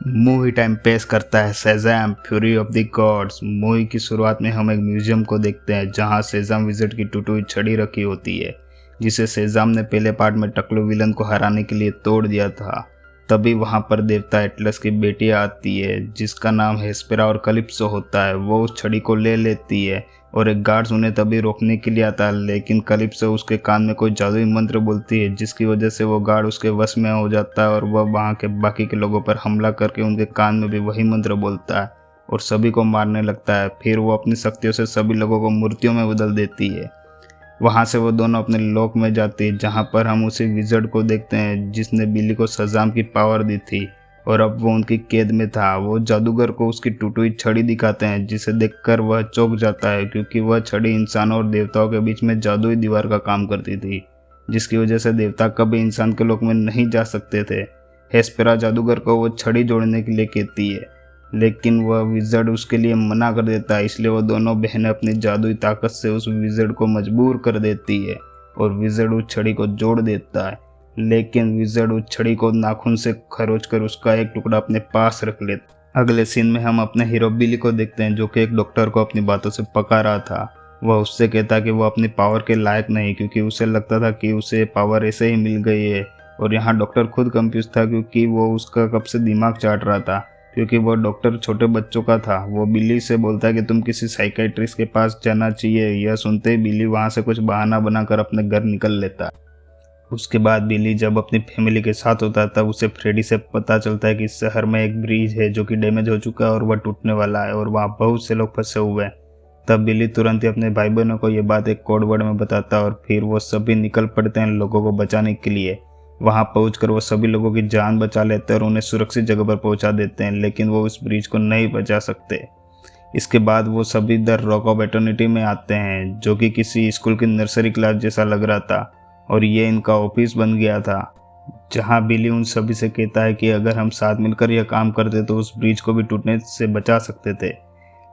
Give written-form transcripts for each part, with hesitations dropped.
Movie time पेश करता है Shazam fury of the gods. Movie की शुरुआत में हम एक म्यूजियम को देखते हैं जहां शेज़ैम विज़ार्ड की टूटी हुई छड़ी रखी होती है जिसे शेज़ैम ने पहले पार्ट में टकलू विलन को हराने के लिए तोड़ दिया था। तभी वहां पर देवता एटलस की बेटी आती है जिसका नाम हेस्पेरा और कलिप्सो होता है। वो उस छड़ी को ले लेती है और एक गार्ड्स उन्हें तभी रोकने के लिए आता है, लेकिन कलिप्सो उसके कान में कोई जादुई मंत्र बोलती है जिसकी वजह से वो गार्ड उसके वश में हो जाता है और वह वहाँ के बाकी के लोगों पर हमला करके उनके कान में भी वही मंत्र बोलता है और सभी को मारने लगता है। फिर वो अपनी शक्तियों से सभी लोगों को मूर्तियों में बदल देती है। वहाँ से वो दोनों अपने लोक में जाती है जहाँ पर हम उसी विज़ार्ड को देखते हैं जिसने बिली को शेज़ैम की पावर दी थी और अब वो उनकी कैद में था। वो जादूगर को उसकी टूटी हुई छड़ी दिखाते हैं जिसे देखकर वह चौंक जाता है क्योंकि वह छड़ी इंसानों और देवताओं के बीच में जादुई दीवार का काम करती थी जिसकी वजह से देवता कभी इंसान के लोक में नहीं जा सकते थे। हेस्पेरा जादूगर को वो छड़ी जोड़ने के लिए कहती है लेकिन वह विज़ार्ड उसके लिए मना कर देता है, इसलिए वो दोनों बहनें अपनी जादुई ताकत से उस विज़ार्ड को मजबूर कर देती है और विज़ार्ड उस छड़ी को जोड़ देता है। लेकिन विज़ार्ड उस छड़ी को नाखून से खरोच कर उसका एक टुकड़ा अपने पास रख लेता। अगले सीन में हम अपने हीरो बिली को देखते हैं जो कि एक डॉक्टर को अपनी बातों से पका रहा था। वह उससे कहता कि वो अपनी पावर के लायक नहीं क्योंकि उसे लगता था कि उसे पावर ऐसे ही मिल गई है और यहाँ डॉक्टर खुद कंफ्यूज था क्योंकि वो उसका कब से दिमाग चाट रहा था क्योंकि वो डॉक्टर छोटे बच्चों का था। वो बिली से बोलता है कि तुम किसी साइकेट्रिस्ट के पास जाना चाहिए। यह सुनते ही बिली वहाँ से कुछ बहाना बनाकर अपने घर निकल लेता है। उसके बाद बिली जब अपनी फैमिली के साथ होता है तब उसे फ्रेडी से पता चलता है कि इस शहर में एक ब्रिज है जो कि डैमेज हो चुका है और वह टूटने वाला है और वहाँ बहुत से लोग फंसे हुए हैं। तब बिली तुरंत ही अपने भाई बहनों को यह बात एक कोड वर्ड में बताता है और फिर वो सभी निकल पड़ते हैं लोगों को बचाने के लिए। वहां पहुंचकर वो सभी लोगों की जान बचा लेते हैं और उन्हें सुरक्षित जगह पर पहुंचा देते हैं, लेकिन वो उस ब्रिज को नहीं बचा सकते। इसके बाद वो सभी द रॉक ऑफ एटर्निटी में आते हैं जो कि किसी स्कूल की नर्सरी क्लास जैसा लग रहा था और ये इनका ऑफिस बन गया था जहां बिली उन सभी से कहता है कि अगर हम साथ मिलकर यह काम करते तो उस ब्रिज को भी टूटने से बचा सकते थे।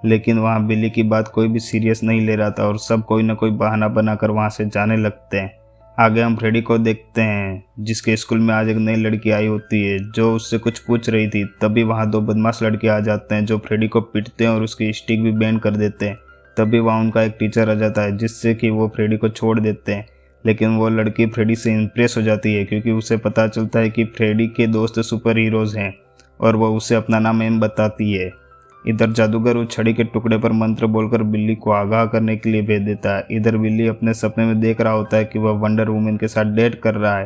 लेकिन वहां बिली की बात कोई भी सीरियस नहीं ले रहा था और सब कोई ना कोई बहाना बनाकर वहां से जाने लगते हैं। आगे हम फ्रेडी को देखते हैं जिसके स्कूल में आज एक नई लड़की आई होती है जो उससे कुछ पूछ रही थी। तभी वहाँ दो बदमाश लड़के आ जाते हैं जो फ्रेडी को पीटते हैं और उसकी स्टिक भी बैंड कर देते हैं। तभी वहाँ उनका एक टीचर आ जाता है जिससे कि वो फ्रेडी को छोड़ देते हैं, लेकिन वो लड़की फ्रेडी से इम्प्रेस हो जाती है क्योंकि उसे पता चलता है कि फ्रेडी के दोस्त सुपर हीरोज़ हैं और वह उसे अपना नाम एम बताती है। इधर जादूगर उस छड़ी के टुकड़े पर मंत्र बोलकर बिल्ली को आगाह करने के लिए भेज देता है। इधर बिल्ली अपने सपने में देख रहा होता है कि वह वंडर वुमन के साथ डेट कर रहा है,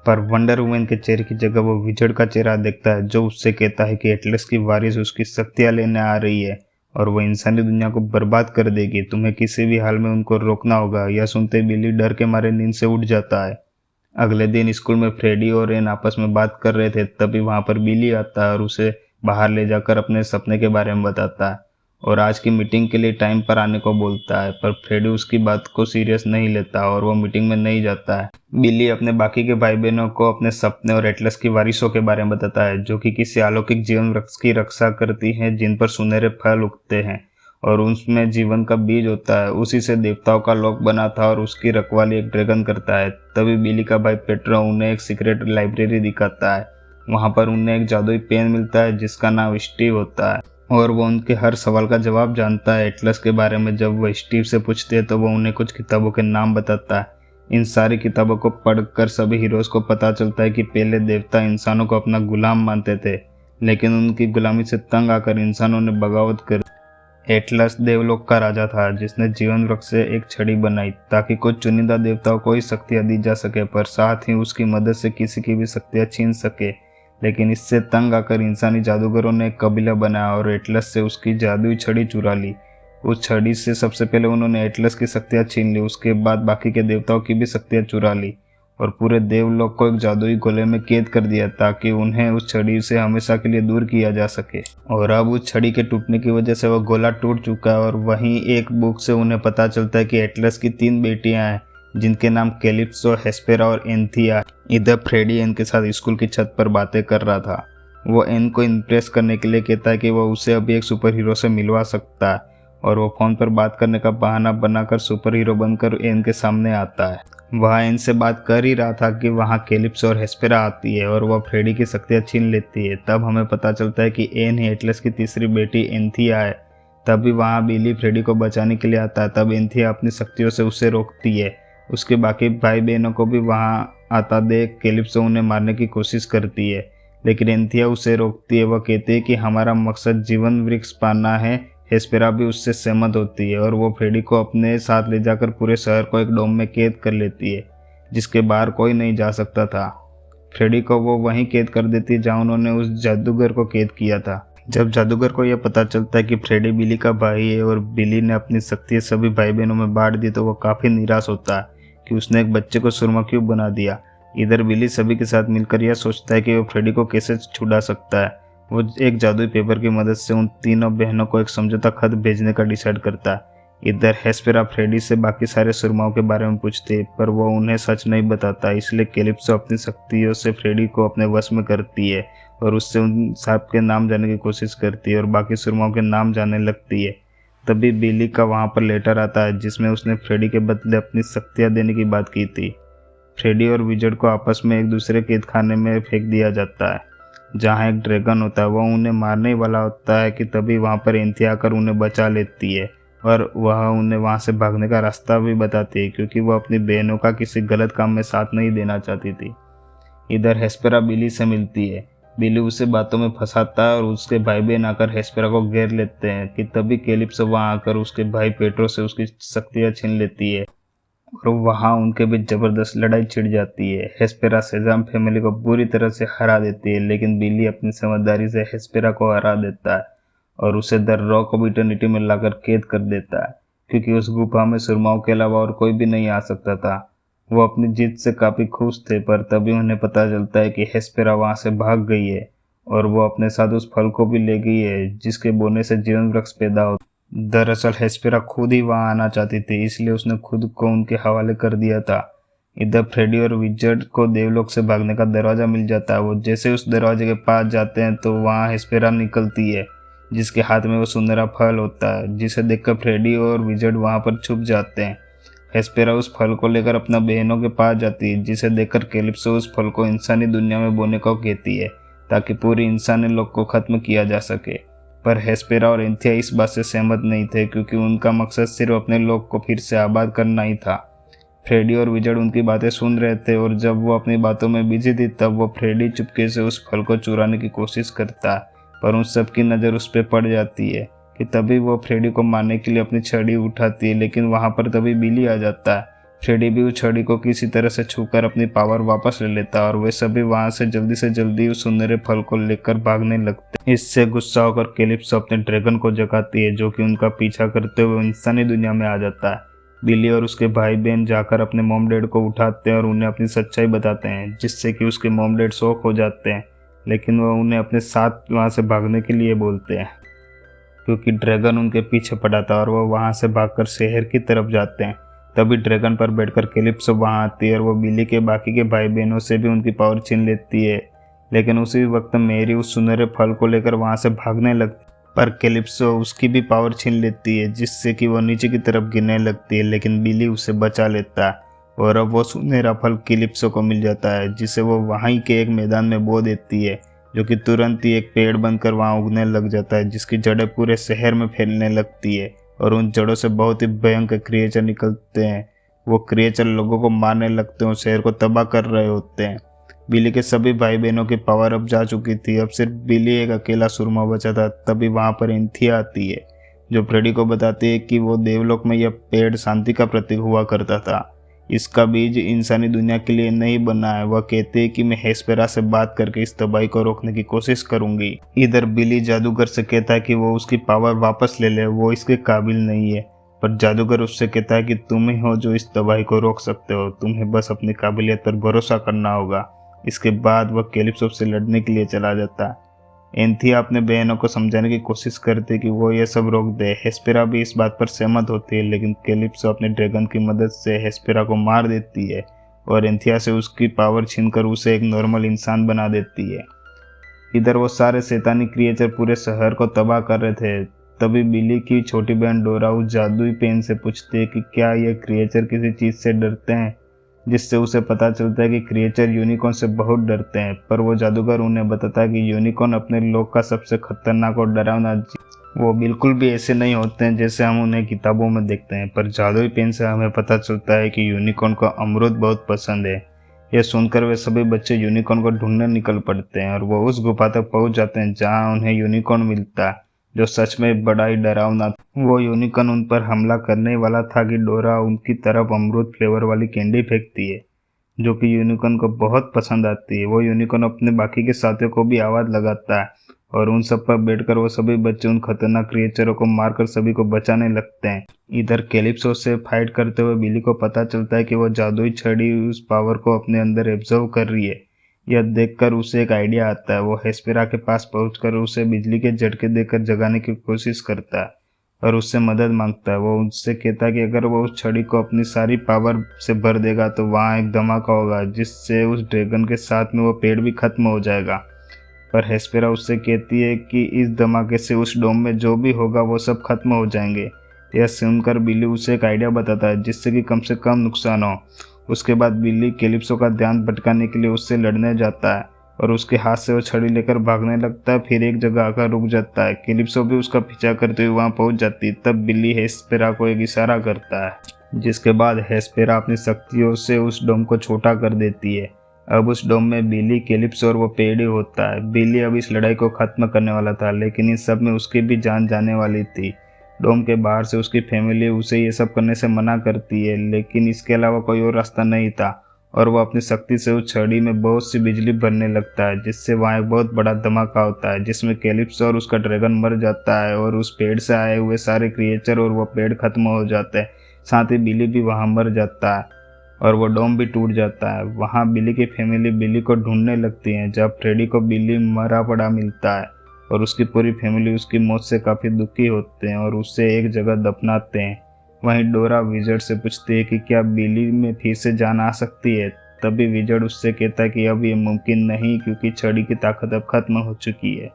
पर वंडर वुमन के चेहरे की जगह वो विज़ार्ड का चेहरा देखता है जो उससे कहता है कि एटलस की वारिस उसकी शक्तियाँ लेने आ रही है और वह इंसानी दुनिया को बर्बाद कर देगी। तुम्हें किसी भी हाल में उनको रोकना होगा। यह सुनते बिल्ली डर के मारे नींद से उठ जाता है। अगले दिन स्कूल में फ्रेडी और एन आपस में बात कर रहे थे, तभी वहाँ पर बिल्ली आता है और उसे बाहर ले जाकर अपने सपने के बारे में बताता है और आज की मीटिंग के लिए टाइम पर आने को बोलता है, पर फ्रेडी उसकी बात को सीरियस नहीं लेता और वो मीटिंग में नहीं जाता है। बिल्ली अपने बाकी के भाई बहनों को अपने सपने और एटलस की वारिसों के बारे में बताता है जो कि किसी अलौकिक जीवन वृक्ष की रक्षा करती हैं जिन पर सुनहरे फल उगते हैं और उसमें जीवन का बीज होता है। उसी से देवताओं का लोक बना था और उसकी रखवाली एक ड्रैगन करता है। तभी बिल्ली का भाई पेट्रो उन्हें एक सीक्रेट लाइब्रेरी दिखाता है। वहाँ पर उन्हें एक जादुई पेन मिलता है जिसका नाम स्टीव होता है और वो उनके हर सवाल का जवाब जानता है एटलस के बारे में। जब वह स्टीव से पूछते हैं तो वो उन्हें कुछ किताबों के नाम बताता है। इन सारी किताबों को पढ़कर सभी हीरोज़ को पता चलता है कि पहले देवता इंसानों को अपना गुलाम मानते थे, लेकिन उनकी गुलामी से तंग आकर इंसानों ने बगावत कर। एटलस देवलोक का राजा था जिसने जीवन वृक्ष से एक छड़ी बनाई ताकि कुछ चुनिंदा देवताओं को ही शक्तियाँ दी जा सके, पर साथ ही उसकी मदद से किसी की भी शक्तियाँ छीन सके। लेकिन इससे तंग आकर इंसानी जादूगरों ने एक कबीला बनाया और एटलस से उसकी जादुई छड़ी चुरा ली। उस छड़ी से सबसे पहले उन्होंने एटलस की शक्तियाँ छीन ली, उसके बाद बाकी के देवताओं की भी शक्तियाँ चुरा ली और पूरे देवलोक को एक जादुई गोले में कैद कर दिया ताकि उन्हें उस छड़ी से हमेशा के लिए दूर किया जा सके। और अब उस छड़ी के टूटने की वजह से वह गोला टूट चुका है और वहीं एक बुक से उन्हें पता चलता है कि एटलस की 3 बेटियां हैं जिनके नाम कैलिप्सो, हेस्पेरा और एंथिया। इधर फ्रेडी एन के साथ स्कूल की छत पर बातें कर रहा था। वो एन को इम्प्रेस करने के लिए कहता है कि वो उसे अभी एक सुपर हीरो से मिलवा सकता है और वो फ़ोन पर बात करने का बहाना बनाकर सुपर हीरो बनकर एन के सामने आता है। वह इनसे बात कर ही रहा था कि वहाँ कैलिप्सो और हेस्पेरा आती है और वह फ्रेडी की शक्तियाँ छीन लेती है। तब हमें पता चलता है कि एन ही एटलस की तीसरी बेटी एंथिया है। तभी वहाँ बिली फ्रेडी को बचाने के लिए आता है। तब एंथिया अपनी शक्तियों से उसे रोकती है। उसके बाकी भाई बहनों को भी वहाँ आता देख कैलिप्सो उन्हें मारने की कोशिश करती है, लेकिन एंथिया उसे रोकती है। वह कहती है कि हमारा मकसद जीवन वृक्ष पाना है। हेस्पेरा भी उससे सहमत होती है और वो फ्रेडी को अपने साथ ले जाकर पूरे शहर को एक डोम में कैद कर लेती है, जिसके बाहर कोई नहीं जा सकता था। फ्रेडी को वो वहीं कैद कर देती है जहाँ उन्होंने उस जादूगर को कैद किया था। जब जादूगर को यह पता चलता है कि फ्रेडी बिली का भाई है और बिली ने अपनी शक्ति सभी भाई बहनों में बांट दी, तो वो काफ़ी निराश होता है कि उसने एक बच्चे को सुरमा क्यों बना दिया। इधर बिली सभी के साथ मिलकर यह सोचता है कि वो फ्रेडी को कैसे छुड़ा सकता है। वो एक जादुई पेपर की मदद से उन तीनों बहनों को एक समझौता खत भेजने का डिसाइड करता है। इधर हेस्पेरा फ्रेडी से बाकी सारे सुरमाओं के बारे में पूछते, पर वो उन्हें सच नहीं बताता। इसलिए कैलिप्सो अपनी शक्तियों से फ्रेडी को अपने वश में करती है और उससे उन सब के नाम जानने की कोशिश करती है और बाकी सुरमाओं के नाम जानने लगती है। तभी बिली का वहाँ पर लेटर आता है जिसमें उसने फ्रेडी के बदले अपनी शक्तियाँ देने की बात की थी। फ्रेडी और विजर्ड को आपस में एक दूसरे कैद खाने में फेंक दिया जाता है जहाँ एक ड्रैगन होता है। वह उन्हें मारने वाला होता है कि तभी वहाँ पर एंथिया आकर उन्हें बचा लेती है और वह उन्हें वहाँ से भागने का रास्ता भी बताती है, क्योंकि वह अपनी बहनों का किसी गलत काम में साथ नहीं देना चाहती थी। इधर हेस्पेरा बिली से मिलती है। बिली उसे बातों में फंसाता है और उसके भाई बहन आकर हेस्पेरा को घेर लेते हैं कि तभी कैलिप्सो वहाँ आकर उसके भाई पेट्रो से उसकी शक्तियाँ छीन लेती है और वहाँ उनके बीच जबरदस्त लड़ाई छिड़ जाती है। हेस्पेरा सेजाम फैमिली को बुरी तरह से हरा देती है, लेकिन बिली अपनी समझदारी से हेस्पेरा को हरा देता है और उसे द रॉक ऑफ इटर्निटी में लाकर कैद कर देता है, क्योंकि उस गुफा में सुरमाओं के अलावा और कोई भी नहीं आ सकता था। वो अपनी जीत से काफ़ी खुश थे, पर तभी उन्हें पता चलता है कि हेस्पेरा वहाँ से भाग गई है और वो अपने साथ उस फल को भी ले गई है जिसके बोने से जीवन वृक्ष पैदा होता। दरअसल हेस्पेरा खुद ही वहां आना चाहती थी, इसलिए उसने खुद को उनके हवाले कर दिया था। इधर फ्रेडी और विजर्ड को देवलोक से भागने का दरवाजा मिल जाता है। वो जैसे उस दरवाजे के पास जाते हैं तो वहां हेस्पेरा निकलती है जिसके हाथ में वो सुनहरा फल होता है, जिसे देखकर फ्रेडी और विजर्ड वहां पर छुप जाते हैं। हेस्पेरा उस फल को लेकर अपना बहनों के पास जाती है, जिसे देखकर कैलिप्सो उस फल को इंसानी दुनिया में बोने को कहती है ताकि पूरी इंसानी लोक को खत्म किया जा सके। पर हेस्पेरा और एंथिया इस बात से सहमत नहीं थे, क्योंकि उनका मकसद सिर्फ अपने लोक को फिर से आबाद करना ही था। फ्रेडी और विजर्ड उनकी बातें सुन रहे थे और जब वो अपनी बातों में बिजी थी तब वो फ्रेडी चुपके से उस फल को चुराने की कोशिश करता है, पर उन सबकी नज़र उस पर पड़ जाती है कि तभी वो फ्रेडी को मारने के लिए अपनी छड़ी उठाती है, लेकिन वहाँ पर तभी बिली आ जाता है। फ्रेडी भी उस छड़ी को किसी तरह से छूकर अपनी पावर वापस ले लेता है और वे सभी वहां से जल्दी उस सुनहरे फल को लेकर भागने लगते। इससे गुस्सा होकर कैलिप्सो अपने ड्रैगन को जगाती है, जो कि उनका पीछा करते हुए इंसानी दुनिया में आ जाता है। बिली और उसके भाई बहन जाकर अपने मॉम डैड को उठाते हैं और उन्हें अपनी सच्चाई बताते हैं, जिससे कि उसके मॉम डैड शॉक हो जाते हैं, लेकिन वह उन्हें अपने साथ वहाँ से भागने के लिए बोलते हैं, क्योंकि ड्रैगन उनके पीछे पड़ा था और वह वहाँ से भागकर शहर की तरफ जाते हैं। तभी ड्रैगन पर बैठकर कैलिप्सो वहाँ आती है और वो बिली के बाकी के भाई बहनों से भी उनकी पावर छीन लेती है, लेकिन उसी वक्त मेरी उस सुनहरे फल को लेकर वहाँ से भागने लगती, पर कैलिप्सो उसकी भी पावर छीन लेती है, जिससे कि वो नीचे की तरफ गिरने लगती है, लेकिन बिली उसे बचा लेता है और अब वो सुनहरा फल कैलिप्सो को मिल जाता है, जिसे वो वहीं के एक मैदान में बो देती है, जो कि तुरंत ही एक पेड़ बनकर वहाँ उगने लग जाता है, जिसकी जड़ें पूरे शहर में फैलने लगती है और उन जड़ों से बहुत ही भयंकर क्रिएचर निकलते हैं। वो क्रिएचर लोगों को मारने लगते हैं और शहर को तबाह कर रहे होते हैं। बिली के सभी भाई बहनों की पावर अब जा चुकी थी, अब सिर्फ बिली एक अकेला सुरमा बचा था। तभी वहाँ पर एंथिया आती है, जो फ्रेडी को बताती है कि वो देवलोक में यह पेड़ शांति का प्रतीक हुआ करता था। इसका बीज इंसानी दुनिया के लिए नहीं बना है। वह कहते हैं कि मैं हेस्पेरा से बात करके इस तबाही को रोकने की कोशिश करूंगी। इधर बिली जादूगर से कहता है कि वो उसकी पावर वापस ले ले, वो इसके काबिल नहीं है, पर जादूगर उससे कहता है कि तुम ही हो जो इस तबाही को रोक सकते हो, तुम्हें बस अपनी काबिलियत पर भरोसा करना होगा। इसके बाद वह कैलिप्सो से लड़ने के लिए चला जाता है। एंथिया अपने बहनों को समझाने की कोशिश करती है कि वो ये सब रोक दे। हेस्पेरा भी इस बात पर सहमत होती है, लेकिन कैलिप्सो अपने ड्रैगन की मदद से हेस्पेरा को मार देती है और एंथिया से उसकी पावर छीनकर उसे एक नॉर्मल इंसान बना देती है। इधर वो सारे शैतानी क्रिएचर पूरे शहर को तबाह कर रहे थे। तभी बिली की छोटी बहन डोरा उस जादुई पेन से पूछती है कि क्या ये क्रिएचर किसी चीज़ से डरते हैं। जिससे उसे पता चलता है कि क्रिएचर यूनिकॉर्न से बहुत डरते हैं, पर वो जादूगर उन्हें बताता है कि यूनिकॉर्न अपने लोक का सबसे खतरनाक और डरावना वो बिल्कुल भी ऐसे नहीं होते हैं जैसे हम उन्हें किताबों में देखते हैं। पर जादुई पेन से हमें पता चलता है कि यूनिकॉर्न को अमरूद बहुत पसंद है। यह सुनकर वे सभी बच्चे यूनिकॉर्न को ढूंढने निकल पड़ते हैं और वो उस गुफा तक पहुंच जाते हैं जहां उन्हें यूनिकॉर्न मिलता है, जो सच में बड़ा ही डरावना था। वो यूनिकॉर्न उन पर हमला करने वाला था कि डोरा उनकी तरफ अमरूद फ्लेवर वाली कैंडी फेंकती है, जो कि यूनिकॉर्न को बहुत पसंद आती है। वो यूनिकॉर्न अपने बाकी के साथियों को भी आवाज़ लगाता है और उन सब पर बैठकर वो सभी बच्चे उन खतरनाक क्रिएचरों को मारकर सभी को बचाने लगते हैं। इधर कैलिप्सो से फाइट करते हुए बिली को पता चलता है कि वो जादुई छड़ी उस पावर को अपने अंदर एब्जॉर्व कर रही है। यह देखकर उसे एक आइडिया आता है। वो हेस्पेरा के पास पहुंचकर उसे बिजली के झटके देकर जगाने की कोशिश करता है और उससे मदद मांगता है। वो उससे कहता है कि अगर वो उस छड़ी को अपनी सारी पावर से भर देगा तो वहाँ एक धमाका होगा, जिससे उस ड्रैगन के साथ में वो पेड़ भी खत्म हो जाएगा। पर हेस्पेरा उससे कहती है कि इस धमाके से उस डोम में जो भी होगा वो सब खत्म हो जाएंगे। यह सुनकर बिली उसे एक आइडिया बताता है जिससे कि कम से कम नुकसान हो। उसके बाद बिली कैलिप्सो का ध्यान भटकाने के लिए उससे लड़ने जाता है और उसके हाथ से वो छड़ी लेकर भागने लगता है। फिर एक जगह आकर रुक जाता है। कैलिप्सो भी उसका पीछा करते हुए वहां पहुंच जाती है। तब बिली हेस्पेरा को एक इशारा करता है, जिसके बाद हेस्पेरा अपनी शक्तियों से उस डोम को छोटा कर देती है। अब उस डोम में बिली, कैलिप्सो और वो पेड़ ही होता है। बिली अब इस लड़ाई को खत्म करने वाला था, लेकिन इन सब में उसकी भी जान जाने वाली थी। डोम के बाहर से उसकी फैमिली उसे ये सब करने से मना करती है, लेकिन इसके अलावा कोई और रास्ता नहीं था और वो अपनी शक्ति से उस छड़ी में बहुत सी बिजली भरने लगता है, जिससे वहाँ एक बहुत बड़ा धमाका होता है जिसमें कैलिप्सो और उसका ड्रैगन मर जाता है और उस पेड़ से आए हुए सारे क्रिएचर और वो पेड़ खत्म हो जाते हैं। साथ ही बिली भी वहाँ मर जाता है और वो डोम भी टूट जाता है। वहाँ बिली की फैमिली बिली को ढूंढने लगती है। जब फ्रेडी को बिली मरा पड़ा मिलता है और उसकी पूरी फैमिली उसकी मौत से काफ़ी दुखी होते हैं और उसे एक जगह दफनाते हैं। वहीं डोरा विजर्ड से पूछती है कि क्या बिली में फिर से जान आ सकती है। तभी विजर्ड उससे कहता है कि अब ये मुमकिन नहीं, क्योंकि छड़ी की ताकत अब खत्म हो चुकी है।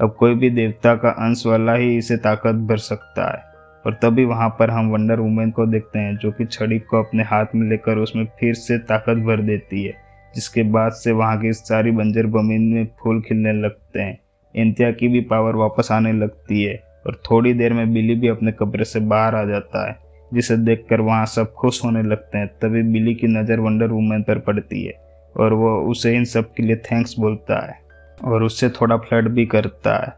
अब कोई भी देवता का अंश वाला ही इसे ताकत भर सकता है। और तभी वहां पर हम वंडर वुमेन को देखते हैं, जो कि छड़ी को अपने हाथ में लेकर उसमें फिर से ताकत भर देती है, जिसके बाद से वहां की सारी बंजर जमीन में फूल खिलने लगते हैं। एंथिया की भी पावर वापस आने लगती है और थोड़ी देर में बिली भी अपने कमरे से बाहर आ जाता है, जिसे देखकर वहां सब खुश होने लगते हैं। तभी बिली की नज़र वंडर वुमेन पर पड़ती है और वो उसे इन सब के लिए थैंक्स बोलता है और उससे थोड़ा फ्लर्ट भी करता है।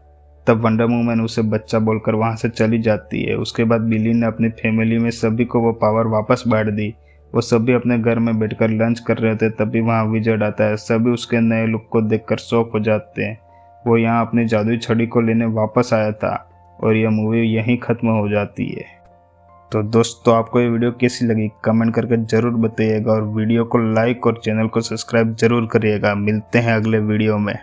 तब वंडर वुमन उसे बच्चा बोलकर वहां से चली जाती है। उसके बाद बिली ने अपनी फैमिली में सभी को वो पावर वापस बांट दी। वो सभी अपने घर में बैठकर लंच कर रहे थे, तभी वहां विजर्ड आता है। सभी उसके नए लुक को देखकर शॉक हो जाते हैं। वो यहाँ अपनी जादुई छड़ी को लेने वापस आया था और यह मूवी यहीं खत्म हो जाती है। तो दोस्तों, आपको ये वीडियो कैसी लगी कमेंट करके ज़रूर बताइएगा और वीडियो को लाइक और चैनल को सब्सक्राइब जरूर करिएगा। मिलते हैं अगले वीडियो में।